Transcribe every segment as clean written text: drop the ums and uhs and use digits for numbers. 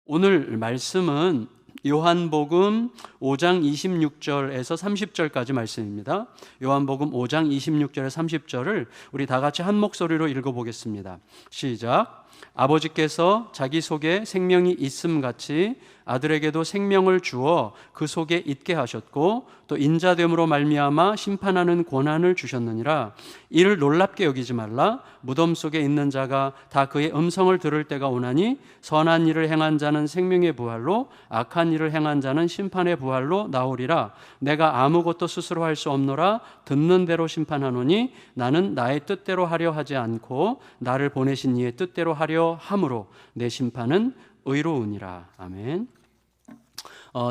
오늘 말씀은 요한복음 5장 26절에서 30절까지 말씀입니다. 요한복음 5장 26절에서 30절을 우리 다 같이 한 목소리로 읽어보겠습니다. 시작. 아버지께서 자기 속에 생명이 있음같이 아들에게도 생명을 주어 그 속에 있게 하셨고 또 인자됨으로 말미암아 심판하는 권한을 주셨느니라. 이를 놀랍게 여기지 말라. 무덤 속에 있는 자가 다 그의 음성을 들을 때가 오나니 선한 일을 행한 자는 생명의 부활로 악한 일을 행한 자는 심판의 부활로 나오리라. 내가 아무것도 스스로 할 수 없노라. 듣는 대로 심판하노니 나는 나의 뜻대로 하려 하지 않고 나를 보내신 이의 뜻대로 하려 함으로 내 심판은 의로우니라. 아멘.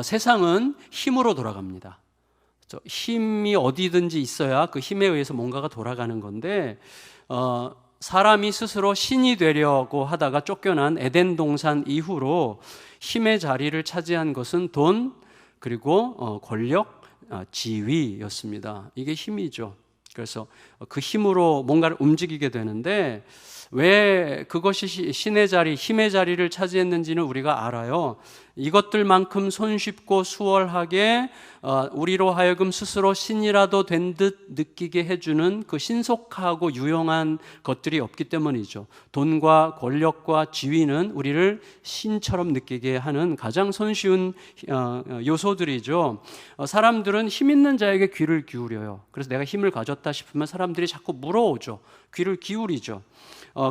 세상은 힘으로 돌아갑니다. 힘이 어디든지 있어야 그 힘에 의해서 뭔가가 돌아가는 건데 사람이 스스로 신이 되려고 하다가 쫓겨난 에덴 동산 이후로 힘의 자리를 차지한 것은 돈 그리고 권력, 지위였습니다. 이게 힘이죠. 그래서 그 힘으로 뭔가를 움직이게 되는데 왜 그것이 신의 자리, 힘의 자리를 차지했는지는 우리가 알아요. 이것들만큼 손쉽고 수월하게 우리로 하여금 스스로 신이라도 된 듯 느끼게 해주는 그 신속하고 유용한 것들이 없기 때문이죠. 돈과 권력과 지위는 우리를 신처럼 느끼게 하는 가장 손쉬운 요소들이죠. 사람들은 힘 있는 자에게 귀를 기울여요. 그래서 내가 힘을 가졌다 싶으면 사람들이 자꾸 물어오죠. 귀를 기울이죠.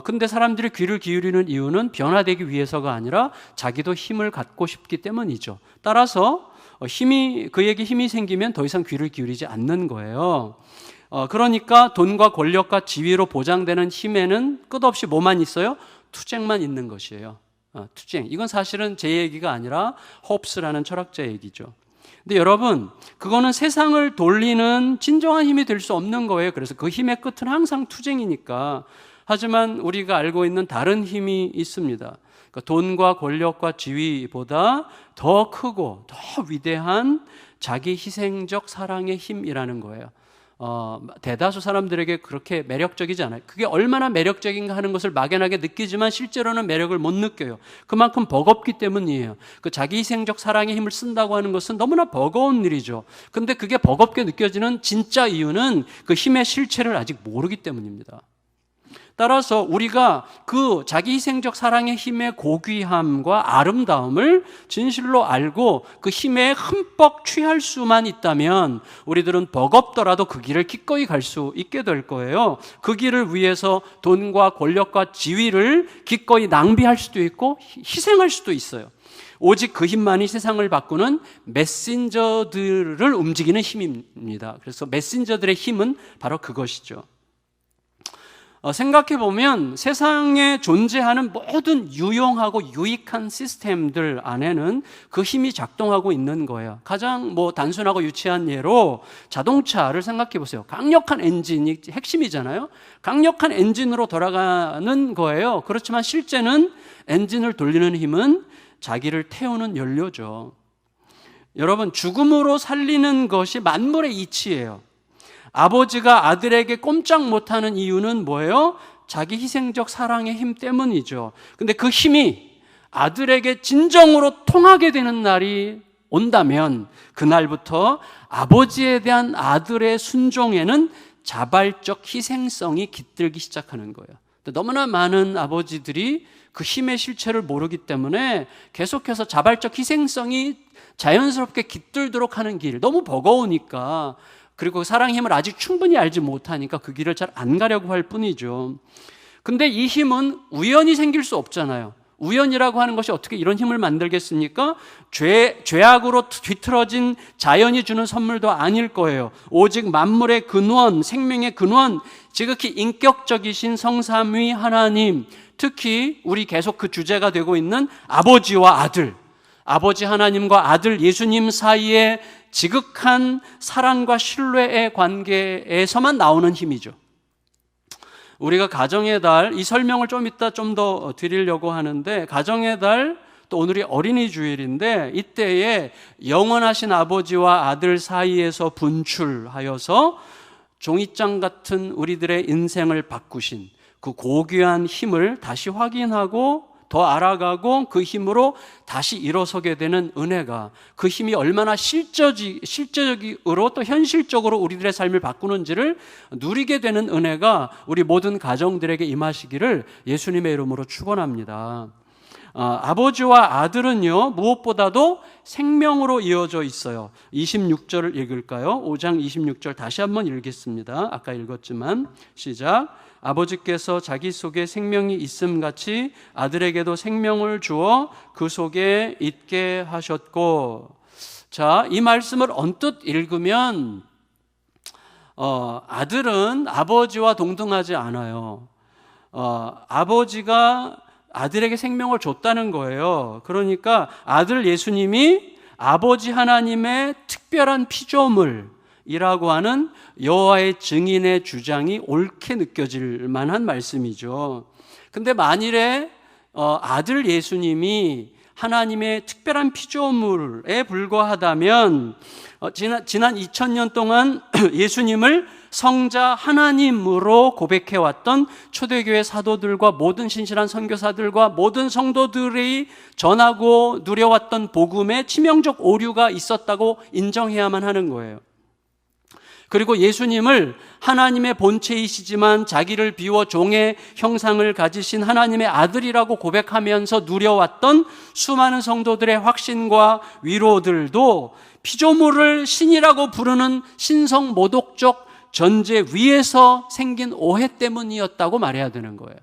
근데 사람들이 귀를 기울이는 이유는 변화되기 위해서가 아니라 자기도 힘을 갖고 싶기 때문이죠. 따라서 그에게 힘이 생기면 더 이상 귀를 기울이지 않는 거예요. 그러니까 돈과 권력과 지위로 보장되는 힘에는 끝없이 뭐만 있어요? 투쟁만 있는 것이에요. 투쟁. 이건 사실은 제 얘기가 아니라 홉스라는 철학자 얘기죠. 근데 여러분, 그거는 세상을 돌리는 진정한 힘이 될 수 없는 거예요. 그래서 그 힘의 끝은 항상 투쟁이니까. 하지만 우리가 알고 있는 다른 힘이 있습니다. 그러니까 돈과 권력과 지위보다 더 크고 더 위대한 자기 희생적 사랑의 힘이라는 거예요. 대다수 사람들에게 그렇게 매력적이지 않아요. 그게 얼마나 매력적인가 하는 것을 막연하게 느끼지만 실제로는 매력을 못 느껴요. 그만큼 버겁기 때문이에요. 그 자기 희생적 사랑의 힘을 쓴다고 하는 것은 너무나 버거운 일이죠. 근데 그게 버겁게 느껴지는 진짜 이유는 그 힘의 실체를 아직 모르기 때문입니다. 따라서 우리가 그 자기 희생적 사랑의 힘의 고귀함과 아름다움을 진실로 알고 그 힘에 흠뻑 취할 수만 있다면 우리들은 버겁더라도 그 길을 기꺼이 갈 수 있게 될 거예요. 그 길을 위해서 돈과 권력과 지위를 기꺼이 낭비할 수도 있고 희생할 수도 있어요. 오직 그 힘만이 세상을 바꾸는 메신저들을 움직이는 힘입니다. 그래서 메신저들의 힘은 바로 그것이죠. 생각해보면 세상에 존재하는 모든 유용하고 유익한 시스템들 안에는 그 힘이 작동하고 있는 거예요. 가장 단순하고 유치한 예로 자동차를 생각해보세요. 강력한 엔진이 핵심이잖아요. 강력한 엔진으로 돌아가는 거예요. 그렇지만 실제는 엔진을 돌리는 힘은 자기를 태우는 연료죠. 여러분, 죽음으로 살리는 것이 만물의 이치예요. 아버지가 아들에게 꼼짝 못하는 이유는 뭐예요? 자기 희생적 사랑의 힘 때문이죠. 근데 그 힘이 아들에게 진정으로 통하게 되는 날이 온다면 그날부터 아버지에 대한 아들의 순종에는 자발적 희생성이 깃들기 시작하는 거예요. 너무나 많은 아버지들이 그 힘의 실체를 모르기 때문에 계속해서 자발적 희생성이 자연스럽게 깃들도록 하는 길, 너무 버거우니까, 그리고 사랑의 힘을 아직 충분히 알지 못하니까 그 길을 잘 안 가려고 할 뿐이죠. 근데 이 힘은 우연히 생길 수 없잖아요. 우연이라고 하는 것이 어떻게 이런 힘을 만들겠습니까? 죄악으로 뒤틀어진 자연이 주는 선물도 아닐 거예요. 오직 만물의 근원, 생명의 근원, 지극히 인격적이신 성삼위 하나님, 특히 우리 계속 그 주제가 되고 있는 아버지와 아들, 아버지 하나님과 아들 예수님 사이에 지극한 사랑과 신뢰의 관계에서만 나오는 힘이죠. 우리가 가정의 달, 이 설명을 좀 이따 좀 더 드리려고 하는데, 가정의 달, 또 오늘이 어린이 주일인데 이때에 영원하신 아버지와 아들 사이에서 분출하여서 종이장 같은 우리들의 인생을 바꾸신 그 고귀한 힘을 다시 확인하고 더 알아가고 그 힘으로 다시 일어서게 되는 은혜가, 그 힘이 얼마나 실제적으로 또 현실적으로 우리들의 삶을 바꾸는지를 누리게 되는 은혜가 우리 모든 가정들에게 임하시기를 예수님의 이름으로 축원합니다. 아버지와 아들은요, 무엇보다도 생명으로 이어져 있어요. 26절을 읽을까요? 5장 26절 다시 한번 읽겠습니다. 아까 읽었지만 시작. 아버지께서 자기 속에 생명이 있음같이 아들에게도 생명을 주어 그 속에 있게 하셨고. 자, 이 말씀을 언뜻 읽으면 아들은 아버지와 동등하지 않아요. 아버지가 아들에게 생명을 줬다는 거예요. 그러니까 아들 예수님이 아버지 하나님의 특별한 피조물이라고 하는 여호와의 증인의 주장이 옳게 느껴질 만한 말씀이죠. 근데 만일에 아들 예수님이 하나님의 특별한 피조물에 불과하다면 지난 2000년 동안 예수님을 성자 하나님으로 고백해왔던 초대교회 사도들과 모든 신실한 선교사들과 모든 성도들이 전하고 누려왔던 복음에 치명적 오류가 있었다고 인정해야만 하는 거예요. 그리고 예수님을 하나님의 본체이시지만 자기를 비워 종의 형상을 가지신 하나님의 아들이라고 고백하면서 누려왔던 수많은 성도들의 확신과 위로들도 피조물을 신이라고 부르는 신성 모독적 전제 위에서 생긴 오해 때문이었다고 말해야 되는 거예요.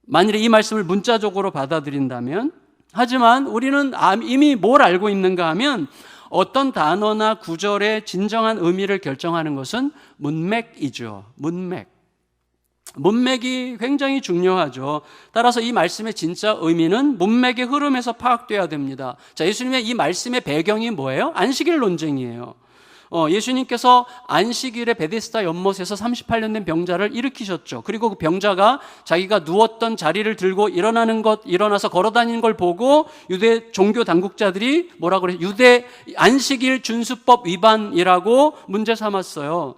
만일에 이 말씀을 문자적으로 받아들인다면, 하지만 우리는 이미 뭘 알고 있는가 하면 어떤 단어나 구절의 진정한 의미를 결정하는 것은 문맥이죠. 문맥이 굉장히 중요하죠. 따라서 이 말씀의 진짜 의미는 문맥의 흐름에서 파악돼야 됩니다. 자, 예수님의 이 말씀의 배경이 뭐예요? 안식일 논쟁이에요. 예수님께서 안식일에 베데스다 연못에서 38년 된 병자를 일으키셨죠. 그리고 그 병자가 자기가 누웠던 자리를 들고 일어나서 걸어다니는 걸 보고 유대 종교 당국자들이 뭐라고 그래요? 유대 안식일 준수법 위반이라고 문제 삼았어요.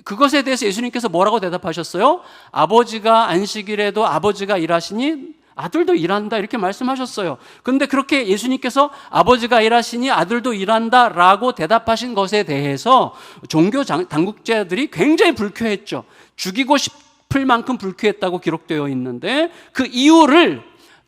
그것에 대해서 예수님께서 뭐라고 대답하셨어요? 아버지가 안식일에도 아버지가 일하시니 아들도 일한다, 이렇게 말씀하셨어요. 그런데 그렇게 예수님께서 아버지가 일하시니 아들도 일한다 라고 대답하신 것에 대해서 종교 당국자들이 굉장히 불쾌했죠. 죽이고 싶을 만큼 불쾌했다고 기록되어 있는데, 그 이유를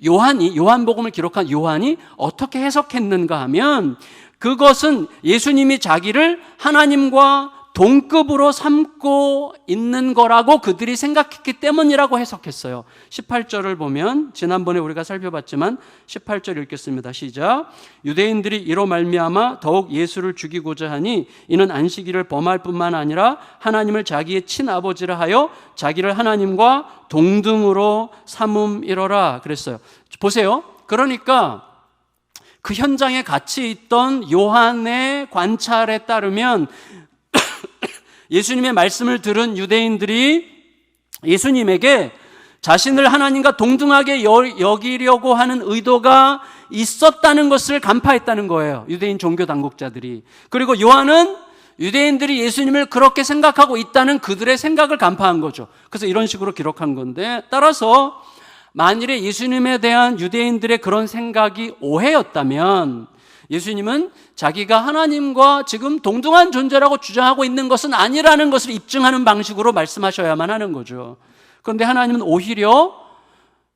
요한복음을 기록한 요한이 어떻게 해석했는가 하면, 그것은 예수님이 자기를 하나님과 동급으로 삼고 있는 거라고 그들이 생각했기 때문이라고 해석했어요. 18절을 보면, 지난번에 우리가 살펴봤지만 18절 읽겠습니다. 시작. 유대인들이 이로 말미암아 더욱 예수를 죽이고자 하니 이는 안식일을 범할 뿐만 아니라 하나님을 자기의 친아버지라 하여 자기를 하나님과 동등으로 삼음이로라 그랬어요. 보세요. 그러니까 그 현장에 같이 있던 요한의 관찰에 따르면 예수님의 말씀을 들은 유대인들이 예수님에게 자신을 하나님과 동등하게 여기려고 하는 의도가 있었다는 것을 간파했다는 거예요. 유대인 종교 당국자들이. 그리고 요한은 유대인들이 예수님을 그렇게 생각하고 있다는 그들의 생각을 간파한 거죠. 그래서 이런 식으로 기록한 건데, 따라서 만일에 예수님에 대한 유대인들의 그런 생각이 오해였다면 예수님은 자기가 하나님과 지금 동등한 존재라고 주장하고 있는 것은 아니라는 것을 입증하는 방식으로 말씀하셔야만 하는 거죠. 그런데 하나님은 오히려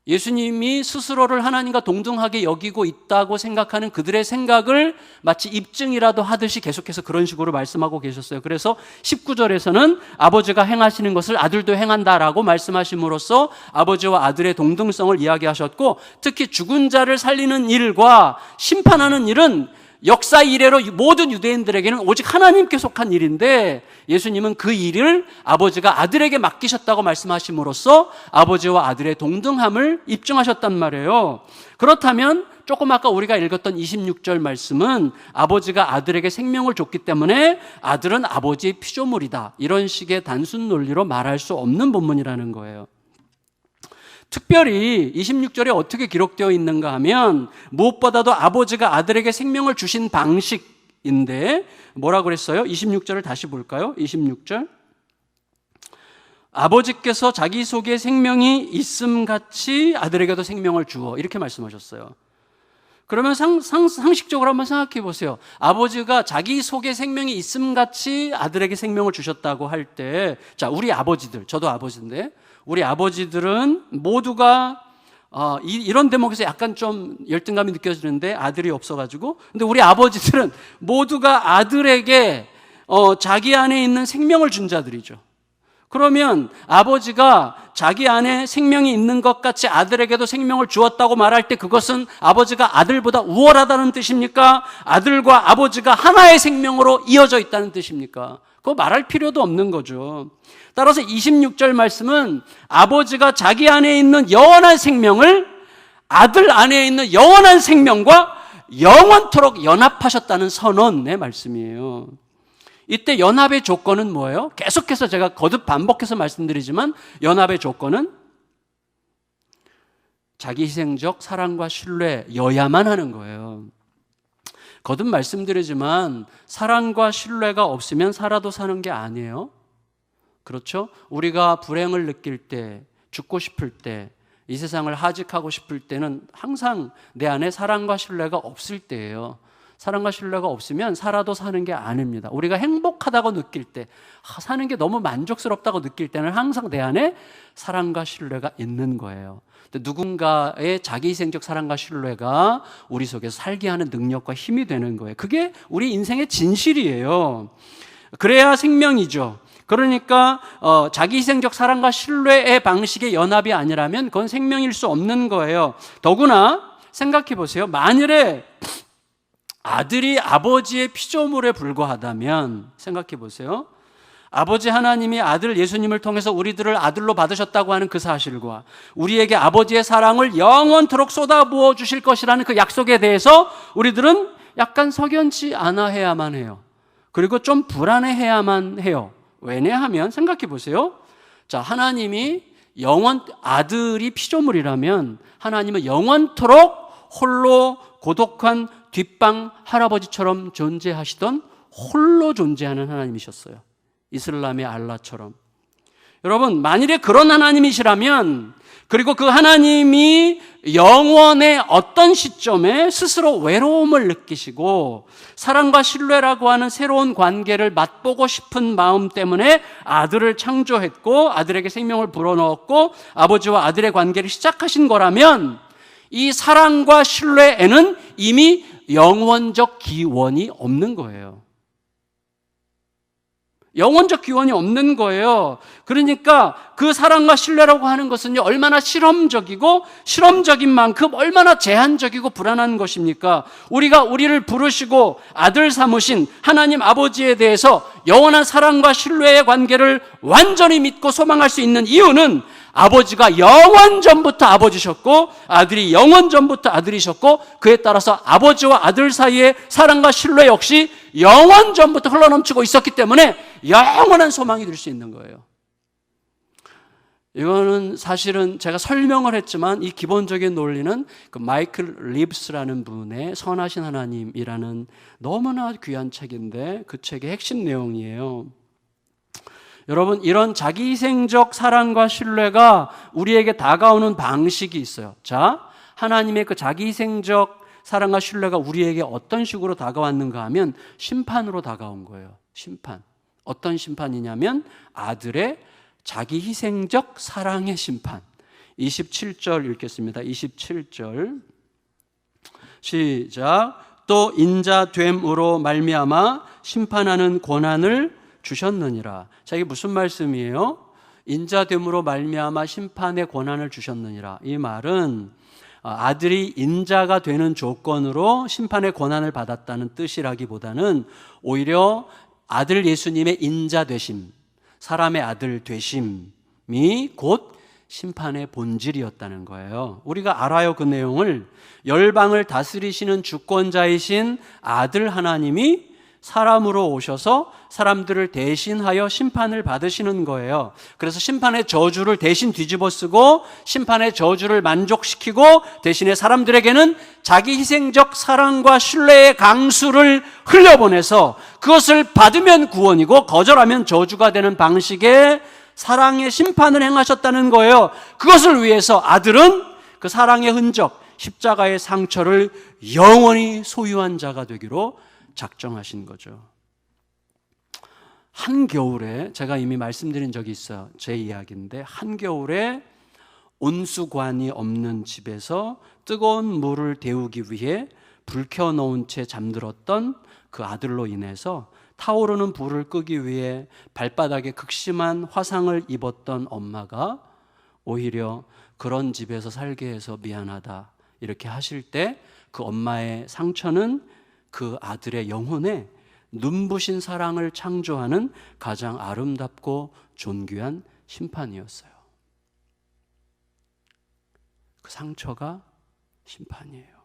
예수님이 스스로를 하나님과 동등하게 여기고 있다고 생각하는 그들의 생각을 마치 입증이라도 하듯이 계속해서 그런 식으로 말씀하고 계셨어요. 그래서 19절에서는 아버지가 행하시는 것을 아들도 행한다라고 말씀하심으로써 아버지와 아들의 동등성을 이야기하셨고, 특히 죽은 자를 살리는 일과 심판하는 일은 역사 이래로 모든 유대인들에게는 오직 하나님께 속한 일인데, 예수님은 그 일을 아버지가 아들에게 맡기셨다고 말씀하심으로써 아버지와 아들의 동등함을 입증하셨단 말이에요. 그렇다면 조금 아까 우리가 읽었던 26절 말씀은 아버지가 아들에게 생명을 줬기 때문에 아들은 아버지의 피조물이다, 이런 식의 단순 논리로 말할 수 없는 본문이라는 거예요. 특별히 26절에 어떻게 기록되어 있는가 하면, 무엇보다도 아버지가 아들에게 생명을 주신 방식인데 뭐라고 그랬어요? 26절을 다시 볼까요? 26절. 아버지께서 자기 속에 생명이 있음같이 아들에게도 생명을 주어, 이렇게 말씀하셨어요. 그러면 상식적으로 한번 생각해 보세요. 아버지가 자기 속에 생명이 있음같이 아들에게 생명을 주셨다고 할 때, 자, 우리 아버지들, 저도 아버지인데, 우리 아버지들은 모두가 이런 대목에서 약간 좀 열등감이 느껴지는데 아들이 없어가지고, 근데 우리 아버지들은 모두가 아들에게 자기 안에 있는 생명을 준 자들이죠. 그러면 아버지가 자기 안에 생명이 있는 것 같이 아들에게도 생명을 주었다고 말할 때 그것은 아버지가 아들보다 우월하다는 뜻입니까? 아들과 아버지가 하나의 생명으로 이어져 있다는 뜻입니까? 그거 말할 필요도 없는 거죠. 따라서 26절 말씀은 아버지가 자기 안에 있는 영원한 생명을 아들 안에 있는 영원한 생명과 영원토록 연합하셨다는 선언의 말씀이에요. 이때 연합의 조건은 뭐예요? 계속해서 제가 거듭 반복해서 말씀드리지만 연합의 조건은 자기 희생적 사랑과 신뢰여야만 하는 거예요. 거듭 말씀드리지만 사랑과 신뢰가 없으면 살아도 사는 게 아니에요. 그렇죠? 우리가 불행을 느낄 때, 죽고 싶을 때, 이 세상을 하직하고 싶을 때는 항상 내 안에 사랑과 신뢰가 없을 때예요. 사랑과 신뢰가 없으면 살아도 사는 게 아닙니다. 우리가 행복하다고 느낄 때, 사는 게 너무 만족스럽다고 느낄 때는 항상 내 안에 사랑과 신뢰가 있는 거예요. 누군가의 자기희생적 사랑과 신뢰가 우리 속에서 살게 하는 능력과 힘이 되는 거예요. 그게 우리 인생의 진실이에요. 그래야 생명이죠. 그러니까 자기희생적 사랑과 신뢰의 방식의 연합이 아니라면 그건 생명일 수 없는 거예요. 더구나 생각해 보세요. 만일에 아들이 아버지의 피조물에 불과하다면 생각해 보세요. 아버지 하나님이 아들 예수님을 통해서 우리들을 아들로 받으셨다고 하는 그 사실과 우리에게 아버지의 사랑을 영원토록 쏟아부어 주실 것이라는 그 약속에 대해서 우리들은 약간 석연치 않아 해야만 해요. 그리고 좀 불안해해야만 해요. 왜냐하면 생각해 보세요. 자, 하나님이 아들이 피조물이라면 하나님은 영원토록 홀로 고독한 뒷방 할아버지처럼 존재하시던 홀로 존재하는 하나님이셨어요. 이슬람의 알라처럼. 여러분, 만일에 그런 하나님이시라면, 그리고 그 하나님이 영원의 어떤 시점에 스스로 외로움을 느끼시고 사랑과 신뢰라고 하는 새로운 관계를 맛보고 싶은 마음 때문에 아들을 창조했고 아들에게 생명을 불어넣었고 아버지와 아들의 관계를 시작하신 거라면 이 사랑과 신뢰에는 이미 영원적 기원이 없는 거예요. 영원적 기원이 없는 거예요. 그러니까 그 사랑과 신뢰라고 하는 것은요, 얼마나 실험적이고 실험적인 만큼 얼마나 제한적이고 불안한 것입니까? 우리가 우리를 부르시고 아들 삼으신 하나님 아버지에 대해서 영원한 사랑과 신뢰의 관계를 완전히 믿고 소망할 수 있는 이유는 아버지가 영원 전부터 아버지셨고 아들이 영원 전부터 아들이셨고 그에 따라서 아버지와 아들 사이의 사랑과 신뢰 역시 영원 전부터 흘러넘치고 있었기 때문에 영원한 소망이 될 수 있는 거예요. 이거는 사실은 제가 설명을 했지만 이 기본적인 논리는 그 마이클 리브스라는 분의 선하신 하나님이라는 너무나 귀한 책인데 그 책의 핵심 내용이에요. 여러분, 이런 자기희생적 사랑과 신뢰가 우리에게 다가오는 방식이 있어요. 자, 하나님의 그 자기희생적 사랑과 신뢰가 우리에게 어떤 식으로 다가왔는가 하면 심판으로 다가온 거예요. 심판. 어떤 심판이냐면 아들의 자기희생적 사랑의 심판. 27절 읽겠습니다. 27절 시작. 또 인자됨으로 말미암아 심판하는 권한을 주셨느니라. 자, 이게 무슨 말씀이에요? 인자됨으로 말미암아 심판의 권한을 주셨느니라. 이 말은 아들이 인자가 되는 조건으로 심판의 권한을 받았다는 뜻이라기보다는 오히려 아들 예수님의 인자되심, 사람의 아들 되심이 곧 심판의 본질이었다는 거예요. 우리가 알아요, 그 내용을. 열방을 다스리시는 주권자이신 아들 하나님이 사람으로 오셔서 사람들을 대신하여 심판을 받으시는 거예요. 그래서 심판의 저주를 대신 뒤집어 쓰고 심판의 저주를 만족시키고 대신에 사람들에게는 자기 희생적 사랑과 신뢰의 강수를 흘려보내서 그것을 받으면 구원이고 거절하면 저주가 되는 방식의 사랑의 심판을 행하셨다는 거예요. 그것을 위해서 아들은 그 사랑의 흔적, 십자가의 상처를 영원히 소유한 자가 되기로 작정하신 거죠. 한겨울에, 제가 이미 말씀드린 적이 있어요. 제 이야기인데, 한겨울에 온수관이 없는 집에서 뜨거운 물을 데우기 위해 불 켜놓은 채 잠들었던 그 아들로 인해서 타오르는 불을 끄기 위해 발바닥에 극심한 화상을 입었던 엄마가 오히려 그런 집에서 살게 해서 미안하다 이렇게 하실 때 그 엄마의 상처는 그 아들의 영혼에 눈부신 사랑을 창조하는 가장 아름답고 존귀한 심판이었어요. 그 상처가 심판이에요.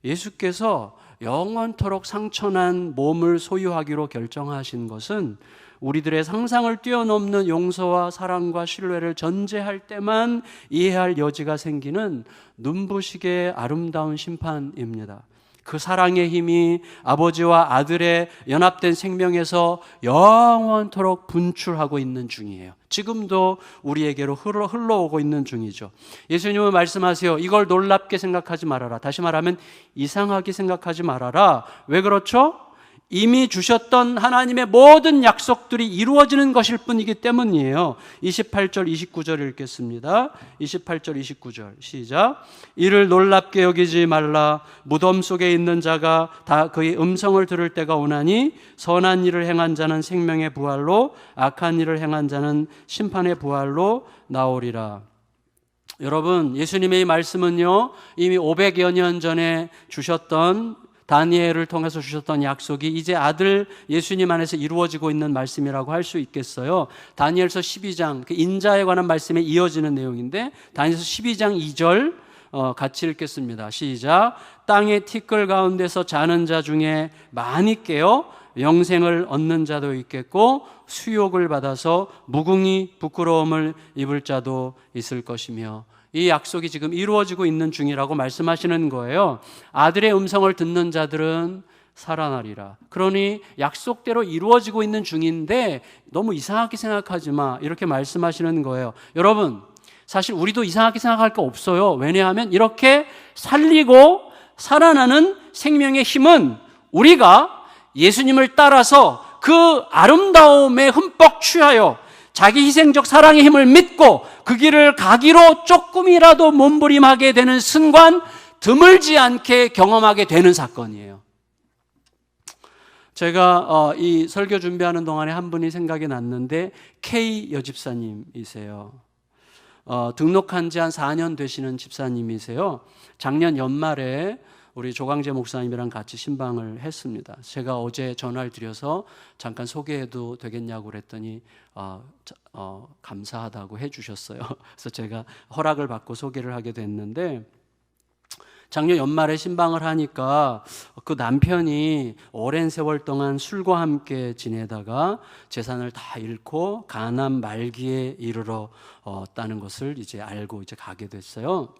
예수께서 영원토록 상처난 몸을 소유하기로 결정하신 것은 우리들의 상상을 뛰어넘는 용서와 사랑과 신뢰를 전제할 때만 이해할 여지가 생기는 눈부시게 아름다운 심판입니다. 그 사랑의 힘이 아버지와 아들의 연합된 생명에서 영원토록 분출하고 있는 중이에요. 지금도 우리에게로 흘러오고 있는 중이죠. 예수님은 말씀하세요. 이걸 놀랍게 생각하지 말아라. 다시 말하면 이상하게 생각하지 말아라. 왜 그렇죠? 이미 주셨던 하나님의 모든 약속들이 이루어지는 것일 뿐이기 때문이에요. 28절 29절 읽겠습니다. 28절 29절 시작. 이를 놀랍게 여기지 말라. 무덤 속에 있는 자가 다 그의 음성을 들을 때가 오나니 선한 일을 행한 자는 생명의 부활로 악한 일을 행한 자는 심판의 부활로 나오리라. 여러분, 예수님의 이 말씀은요, 이미 500여 년 전에 주셨던 다니엘을 통해서 주셨던 약속이 이제 아들 예수님 안에서 이루어지고 있는 말씀이라고 할 수 있겠어요. 다니엘서 12장, 그 인자에 관한 말씀에 이어지는 내용인데 다니엘서 12장 2절 같이 읽겠습니다. 시작. 땅의 티끌 가운데서 자는 자 중에 많이 깨어 영생을 얻는 자도 있겠고 수욕을 받아서 무궁히 부끄러움을 입을 자도 있을 것이며, 이 약속이 지금 이루어지고 있는 중이라고 말씀하시는 거예요. 아들의 음성을 듣는 자들은 살아나리라. 그러니 약속대로 이루어지고 있는 중인데 너무 이상하게 생각하지 마, 이렇게 말씀하시는 거예요. 여러분, 사실 우리도 이상하게 생각할 거 없어요. 왜냐하면 이렇게 살리고 살아나는 생명의 힘은 우리가 예수님을 따라서 그 아름다움에 흠뻑 취하여 자기 희생적 사랑의 힘을 믿고 그 길을 가기로 조금이라도 몸부림하게 되는 순간 드물지 않게 경험하게 되는 사건이에요. 제가 이 설교 준비하는 동안에 한 분이 생각이 났는데 K 여집사님이세요. 등록한 지 한 4년 되시는 집사님이세요. 작년 연말에 우리 조광재 목사님이랑 같이 신방을 했습니다. 제가 어제 전화를 드려서 잠깐 소개해도 되겠냐고 그랬더니 감사하다고 해주셨어요. 그래서 제가 허락을 받고 소개를 하게 됐는데, 작년 연말에 신방을 하니까 그 남편이 오랜 세월 동안 술과 함께 지내다가 재산을 다 잃고 가난 말기에 이르렀다는 것을 이제 알고 이제 가게 됐어요.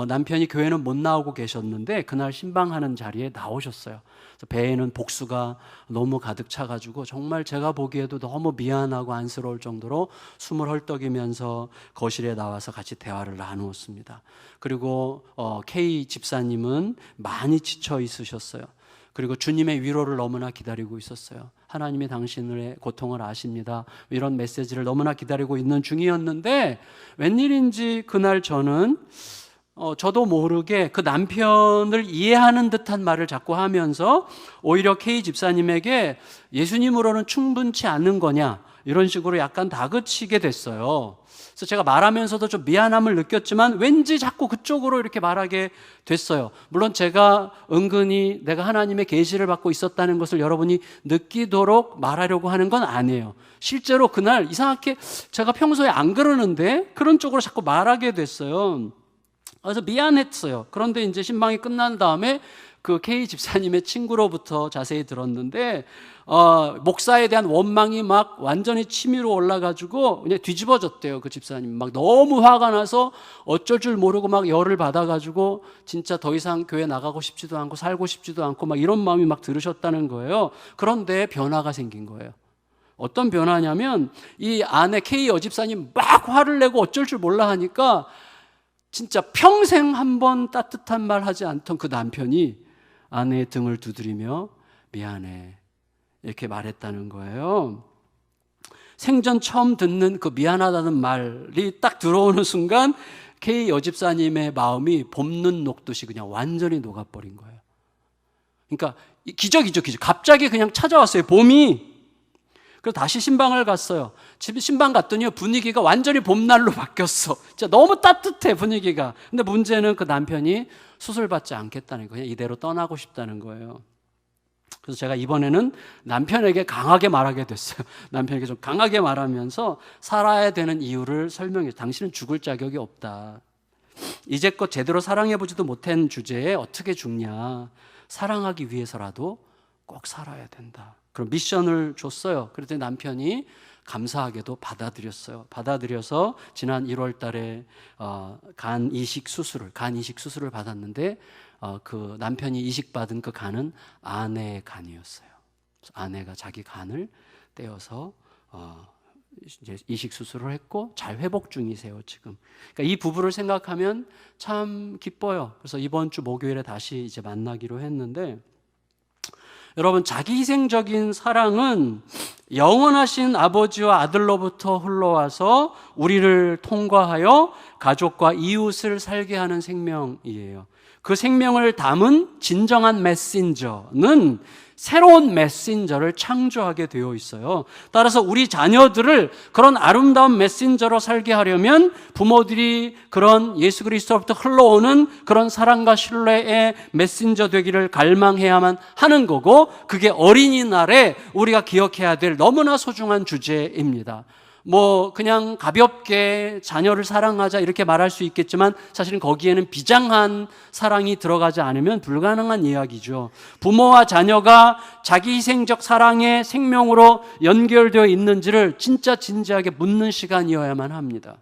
남편이 교회는 못 나오고 계셨는데 그날 신방하는 자리에 나오셨어요. 그래서 배에는 복수가 너무 가득 차가지고 정말 제가 보기에도 너무 미안하고 안쓰러울 정도로 숨을 헐떡이면서 거실에 나와서 같이 대화를 나누었습니다. 그리고 K 집사님은 많이 지쳐 있으셨어요. 그리고 주님의 위로를 너무나 기다리고 있었어요. 하나님이 당신의 고통을 아십니다. 이런 메시지를 너무나 기다리고 있는 중이었는데 웬일인지 그날 저는 저도 모르게 그 남편을 이해하는 듯한 말을 자꾸 하면서 오히려 K 집사님에게 예수님으로는 충분치 않은 거냐 이런 식으로 약간 다그치게 됐어요. 그래서 제가 말하면서도 좀 미안함을 느꼈지만 왠지 자꾸 그쪽으로 이렇게 말하게 됐어요. 물론 제가 은근히 내가 하나님의 계시를 받고 있었다는 것을 여러분이 느끼도록 말하려고 하는 건 아니에요. 실제로 그날 이상하게 제가 평소에 안 그러는데 그런 쪽으로 자꾸 말하게 됐어요. 그래서 미안했어요. 그런데 이제 신방이 끝난 다음에 그 K 집사님의 친구로부터 자세히 들었는데 목사에 대한 원망이 막 완전히 치밀어 올라가지고 그냥 뒤집어졌대요. 그 집사님 막 너무 화가 나서 어쩔 줄 모르고 막 열을 받아가지고 진짜 더 이상 교회 나가고 싶지도 않고 살고 싶지도 않고 막 이런 마음이 막 들으셨다는 거예요. 그런데 변화가 생긴 거예요. 어떤 변화냐면 이 아내 K 여집사님 막 화를 내고 어쩔 줄 몰라 하니까 진짜 평생 한 번 따뜻한 말 하지 않던 그 남편이 아내의 등을 두드리며 미안해 이렇게 말했다는 거예요. 생전 처음 듣는 그 미안하다는 말이 딱 들어오는 순간 K 여집사님의 마음이 봄눈 녹듯이 그냥 완전히 녹아버린 거예요. 그러니까 기적이죠, 기적. 갑자기 그냥 찾아왔어요, 봄이. 그래서 다시 신방을 갔어요. 집에 신방 갔더니 분위기가 완전히 봄날로 바뀌었어. 진짜 너무 따뜻해, 분위기가. 근데 문제는 그 남편이 수술받지 않겠다는 거예요. 그냥 이대로 떠나고 싶다는 거예요. 그래서 제가 이번에는 남편에게 강하게 말하게 됐어요. 남편에게 좀 강하게 말하면서 살아야 되는 이유를 설명해요. 당신은 죽을 자격이 없다. 이제껏 제대로 사랑해보지도 못한 주제에 어떻게 죽냐. 사랑하기 위해서라도 꼭 살아야 된다. 그럼 미션을 줬어요. 그랬더니 남편이 감사하게도 받아들였어요. 받아들여서 지난 1월 달에 간 이식 수술을 받았는데 그 남편이 이식받은 그 간은 아내의 간이었어요. 아내가 자기 간을 떼어서 이제 이식 수술을 했고 잘 회복 중이세요, 지금. 그러니까 이 부부를 생각하면 참 기뻐요. 그래서 이번 주 목요일에 다시 이제 만나기로 했는데, 여러분, 자기 희생적인 사랑은 영원하신 아버지와 아들로부터 흘러와서 우리를 통과하여 가족과 이웃을 살게 하는 생명이에요. 그 생명을 담은 진정한 메신저는 새로운 메신저를 창조하게 되어 있어요. 따라서 우리 자녀들을 그런 아름다운 메신저로 살게 하려면 부모들이 그런 예수 그리스도로부터 흘러오는 그런 사랑과 신뢰의 메신저 되기를 갈망해야만 하는 거고, 그게 어린이날에 우리가 기억해야 될 너무나 소중한 주제입니다. 그냥 가볍게 자녀를 사랑하자 이렇게 말할 수 있겠지만 사실은 거기에는 비장한 사랑이 들어가지 않으면 불가능한 이야기죠. 부모와 자녀가 자기 희생적 사랑의 생명으로 연결되어 있는지를 진짜 진지하게 묻는 시간이어야만 합니다.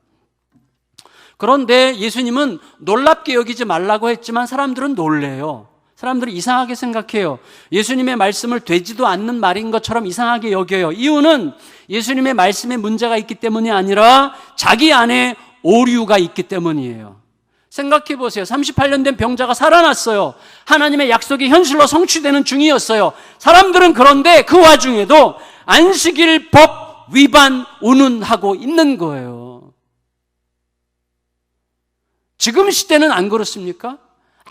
그런데 예수님은 놀랍게 여기지 말라고 했지만 사람들은 놀래요. 사람들이 이상하게 생각해요. 예수님의 말씀을 되지도 않는 말인 것처럼 이상하게 여겨요. 이유는 예수님의 말씀에 문제가 있기 때문이 아니라 자기 안에 오류가 있기 때문이에요. 생각해 보세요. 38년 된 병자가 살아났어요. 하나님의 약속이 현실로 성취되는 중이었어요. 사람들은 그런데 그 와중에도 안식일 법 위반 운운하고 있는 거예요. 지금 시대는 안 그렇습니까?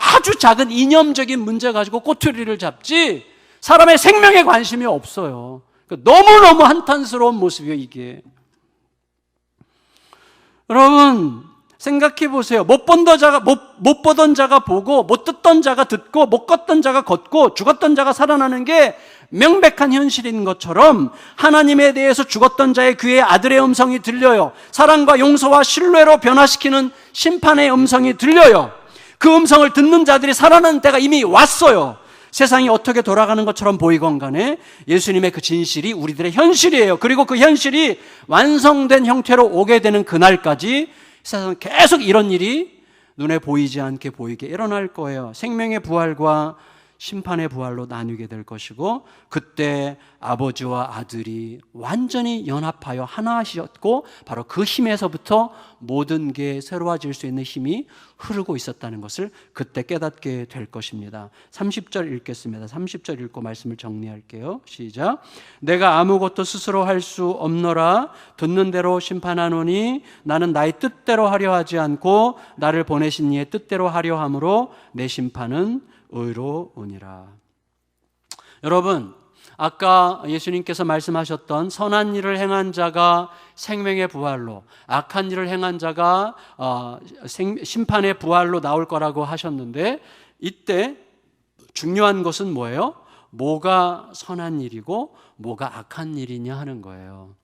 아주 작은 이념적인 문제 가지고 꼬투리를 잡지 사람의 생명에 관심이 없어요. 너무너무 한탄스러운 모습이에요, 이게. 여러분, 생각해 보세요. 못 보던 자가 보고, 못 듣던 자가 듣고, 못 걷던 자가 걷고, 죽었던 자가 살아나는 게 명백한 현실인 것처럼 하나님에 대해서 죽었던 자의 귀에 아들의 음성이 들려요. 사랑과 용서와 신뢰로 변화시키는 심판의 음성이 들려요. 그 음성을 듣는 자들이 살아나는 때가 이미 왔어요. 세상이 어떻게 돌아가는 것처럼 보이건 간에 예수님의 그 진실이 우리들의 현실이에요. 그리고 그 현실이 완성된 형태로 오게 되는 그날까지 세상은 계속 이런 일이 눈에 보이지 않게 보이게 일어날 거예요. 생명의 부활과 심판의 부활로 나뉘게 될 것이고, 그때 아버지와 아들이 완전히 연합하여 하나하셨고, 바로 그 힘에서부터 모든 게 새로워질 수 있는 힘이 흐르고 있었다는 것을 그때 깨닫게 될 것입니다. 30절 읽겠습니다. 30절 읽고 말씀을 정리할게요. 시작. 내가 아무것도 스스로 할 수 없노라. 듣는 대로 심판하노니 나는 나의 뜻대로 하려 하지 않고 나를 보내신 이의 뜻대로 하려 함으로 내 심판은 의로우니라. 여러분, 아까 예수님께서 말씀하셨던 선한 일을 행한 자가 생명의 부활로, 악한 일을 행한 자가 심판의 부활로 나올 거라고 하셨는데, 이때 중요한 것은 뭐예요? 뭐가 선한 일이고 뭐가 악한 일이냐 하는 거예요.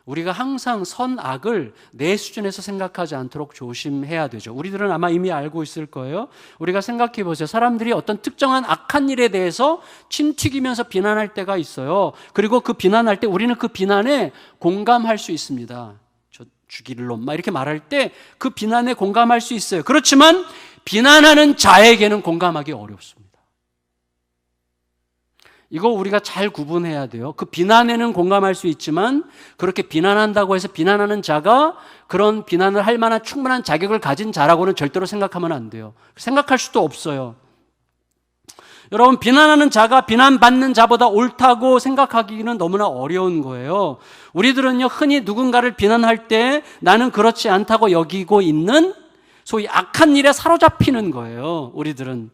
우리가 항상 선악을 내 수준에서 생각하지 않도록 조심해야 되죠. 우리들은 아마 이미 알고 있을 거예요. 우리가 생각해 보세요. 사람들이 어떤 특정한 악한 일에 대해서 침 튀기면서 비난할 때가 있어요. 그리고 그 비난할 때 우리는 그 비난에 공감할 수 있습니다. 저 죽일 놈 막 이렇게 말할 때 그 비난에 공감할 수 있어요. 그렇지만 비난하는 자에게는 공감하기 어렵습니다. 이거 우리가 잘 구분해야 돼요. 그 비난에는 공감할 수 있지만 그렇게 비난한다고 해서 비난하는 자가 그런 비난을 할 만한 충분한 자격을 가진 자라고는 절대로 생각하면 안 돼요. 생각할 수도 없어요. 여러분, 비난하는 자가 비난받는 자보다 옳다고 생각하기는 너무나 어려운 거예요. 우리들은요, 흔히 누군가를 비난할 때 나는 그렇지 않다고 여기고 있는 소위 악한 일에 사로잡히는 거예요. 우리들은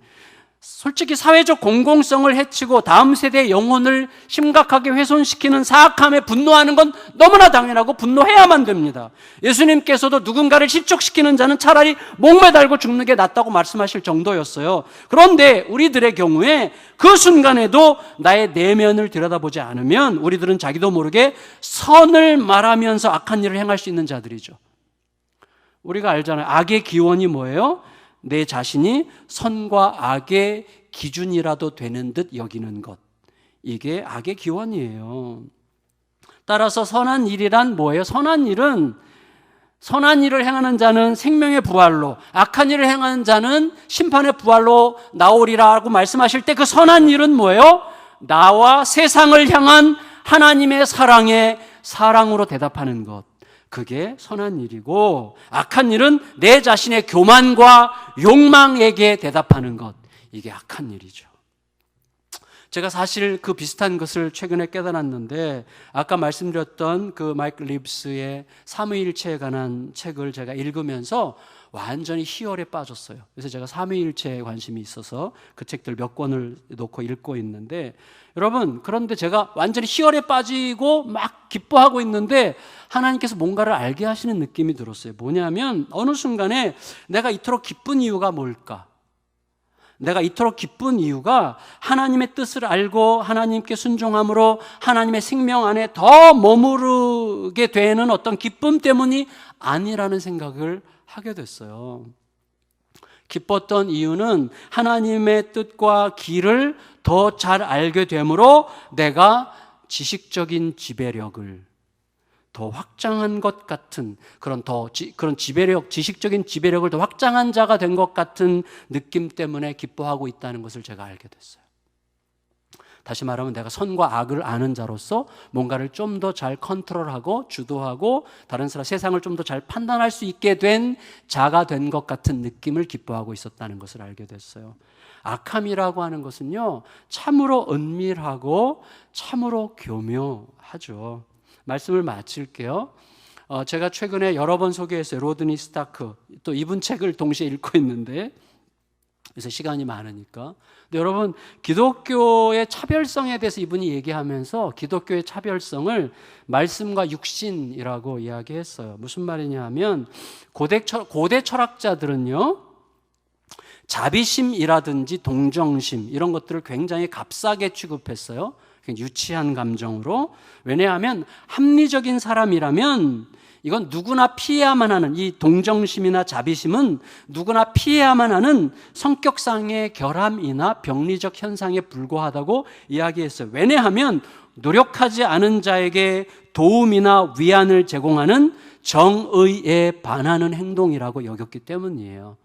솔직히 사회적 공공성을 해치고 다음 세대의 영혼을 심각하게 훼손시키는 사악함에 분노하는 건 너무나 당연하고 분노해야만 됩니다. 예수님께서도 누군가를 실족시키는 자는 차라리 목매달고 죽는 게 낫다고 말씀하실 정도였어요. 그런데 우리들의 경우에 그 순간에도 나의 내면을 들여다보지 않으면 우리들은 자기도 모르게 선을 말하면서 악한 일을 행할 수 있는 자들이죠. 우리가 알잖아요. 악의 기원이 뭐예요? 내 자신이 선과 악의 기준이라도 되는 듯 여기는 것. 이게 악의 기원이에요. 따라서 선한 일이란 뭐예요? 선한 일은 선한 일을 행하는 자는 생명의 부활로, 악한 일을 행하는 자는 심판의 부활로 나오리라고 말씀하실 때 그 선한 일은 뭐예요? 나와 세상을 향한 하나님의 사랑으로 대답하는 것. 그게 선한 일이고, 악한 일은 내 자신의 교만과 욕망에게 대답하는 것. 이게 악한 일이죠. 제가 사실 그 비슷한 것을 최근에 깨달았는데, 아까 말씀드렸던 그 마이클 립스의 삼위일체에 관한 책을 제가 읽으면서 완전히 희열에 빠졌어요. 그래서 제가 삼위일체에 관심이 있어서 그 책들 몇 권을 놓고 읽고 있는데, 여러분, 그런데 제가 완전히 희열에 빠지고 막 기뻐하고 있는데 하나님께서 뭔가를 알게 하시는 느낌이 들었어요. 뭐냐면 어느 순간에 내가 이토록 기쁜 이유가 뭘까? 내가 이토록 기쁜 이유가 하나님의 뜻을 알고 하나님께 순종함으로 하나님의 생명 안에 더 머무르게 되는 어떤 기쁨 때문이 아니라는 생각을 하게 됐어요. 기뻤던 이유는 하나님의 뜻과 길을 더 잘 알게 되므로 내가 지식적인 지배력을 더 확장한 것 같은 그런 지식적인 지배력을 더 확장한 자가 된 것 같은 느낌 때문에 기뻐하고 있다는 것을 제가 알게 됐어요. 다시 말하면 내가 선과 악을 아는 자로서 뭔가를 좀 더 잘 컨트롤하고 주도하고 다른 사람 세상을 좀 더 잘 판단할 수 있게 된 자가 된 것 같은 느낌을 기뻐하고 있었다는 것을 알게 됐어요. 악함이라고 하는 것은요, 참으로 은밀하고 참으로 교묘하죠. 말씀을 마칠게요. 제가 최근에 여러 번 소개했어요. 로드니 스타크. 또 이분 책을 동시에 읽고 있는데, 그래서 시간이 많으니까. 근데 여러분, 기독교의 차별성에 대해서 이분이 얘기하면서 기독교의 차별성을 말씀과 육신이라고 이야기했어요. 무슨 말이냐 하면 고대 철학자들은요, 자비심이라든지 동정심 이런 것들을 굉장히 값싸게 취급했어요. 유치한 감정으로. 왜냐하면 합리적인 사람이라면 이건 누구나 피해야만 하는, 이 동정심이나 자비심은 누구나 피해야만 하는 성격상의 결함이나 병리적 현상에 불과하다고 이야기했어요. 왜냐하면 노력하지 않은 자에게 도움이나 위안을 제공하는 정의에 반하는 행동이라고 여겼기 때문이에요.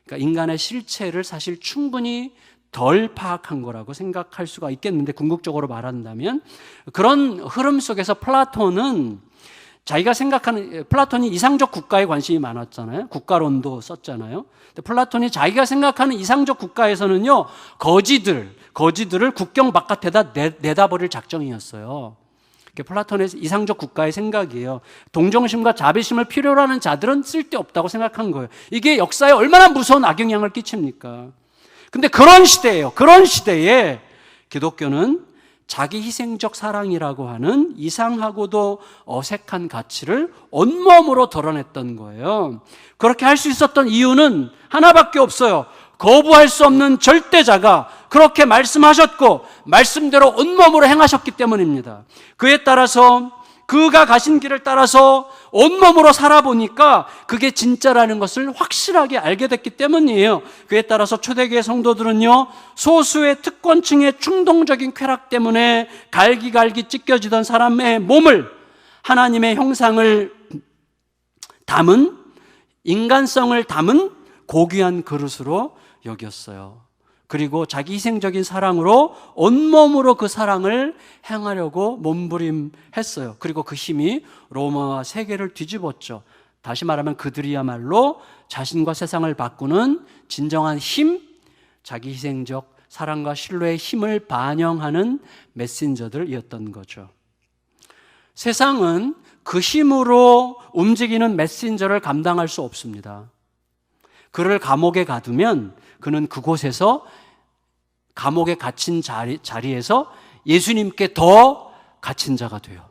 그러니까 인간의 실체를 사실 충분히 덜 파악한 거라고 생각할 수가 있겠는데, 궁극적으로 말한다면 그런 흐름 속에서 플라톤은 자기가 생각하는, 플라톤이 이상적 국가에 관심이 많았잖아요. 국가론도 썼잖아요. 근데 플라톤이 자기가 생각하는 이상적 국가에서는요, 거지들을 국경 바깥에다 내다버릴 작정이었어요. 플라톤의 이상적 국가의 생각이에요. 동정심과 자비심을 필요로 하는 자들은 쓸데없다고 생각한 거예요. 이게 역사에 얼마나 무서운 악영향을 끼칩니까? 근데 그런 시대에 기독교는 자기 희생적 사랑이라고 하는 이상하고도 어색한 가치를 온몸으로 드러냈던 거예요. 그렇게 할 수 있었던 이유는 하나밖에 없어요. 거부할 수 없는 절대자가 그렇게 말씀하셨고 말씀대로 온몸으로 행하셨기 때문입니다. 그에 따라서 그가 가신 길을 따라서 온몸으로 살아보니까 그게 진짜라는 것을 확실하게 알게 됐기 때문이에요. 그에 따라서 초대교회 성도들은요, 소수의 특권층의 충동적인 쾌락 때문에 갈기갈기 찢겨지던 사람의 몸을 하나님의 형상을 담은, 인간성을 담은 고귀한 그릇으로 여겼어요. 그리고 자기 희생적인 사랑으로 온몸으로 그 사랑을 행하려고 몸부림했어요. 그리고 그 힘이 로마와 세계를 뒤집었죠. 다시 말하면 그들이야말로 자신과 세상을 바꾸는 진정한 힘, 자기 희생적 사랑과 신뢰의 힘을 반영하는 메신저들이었던 거죠. 세상은 그 힘으로 움직이는 메신저를 감당할 수 없습니다. 그를 감옥에 가두면 그는 그곳에서 감옥에 갇힌 자리에서 예수님께 더 갇힌 자가 돼요.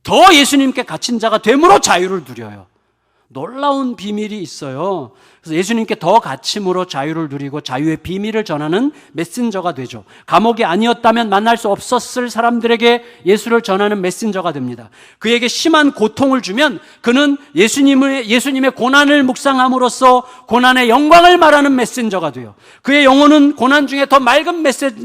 더 예수님께 갇힌 자가 됨으로 자유를 누려요. 놀라운 비밀이 있어요. 그래서 예수님께 더 갇힘으로 자유를 누리고 자유의 비밀을 전하는 메신저가 되죠. 감옥이 아니었다면 만날 수 없었을 사람들에게 예수를 전하는 메신저가 됩니다. 그에게 심한 고통을 주면 그는 예수님의 고난을 묵상함으로써 고난의 영광을 말하는 메신저가 돼요. 그의 영혼은 고난 중에 더 맑은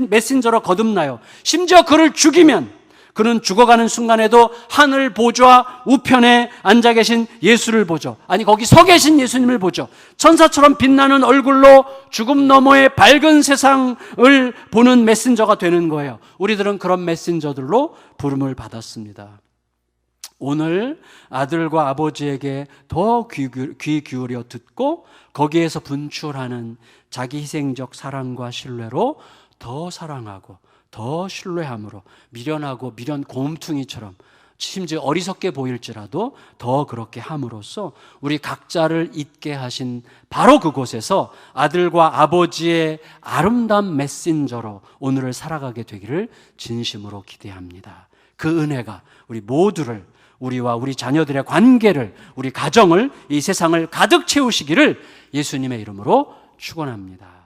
메신저로 거듭나요. 심지어 그를 죽이면 그는 죽어가는 순간에도 하늘 보좌 우편에 앉아 계신 예수를 보죠. 아니, 거기 서 계신 예수님을 보죠. 천사처럼 빛나는 얼굴로 죽음 너머의 밝은 세상을 보는 메신저가 되는 거예요. 우리들은 그런 메신저들로 부름을 받았습니다. 오늘 아들과 아버지에게 더 귀 기울여 듣고 거기에서 분출하는 자기 희생적 사랑과 신뢰로 더 사랑하고 더 신뢰함으로 미련하고 미련 곰퉁이처럼 심지어 어리석게 보일지라도 더 그렇게 함으로써 우리 각자를 있게 하신 바로 그곳에서 아들과 아버지의 아름다운 메신저로 오늘을 살아가게 되기를 진심으로 기대합니다. 그 은혜가 우리 모두를, 우리와 우리 자녀들의 관계를, 우리 가정을, 이 세상을 가득 채우시기를 예수님의 이름으로 축원합니다.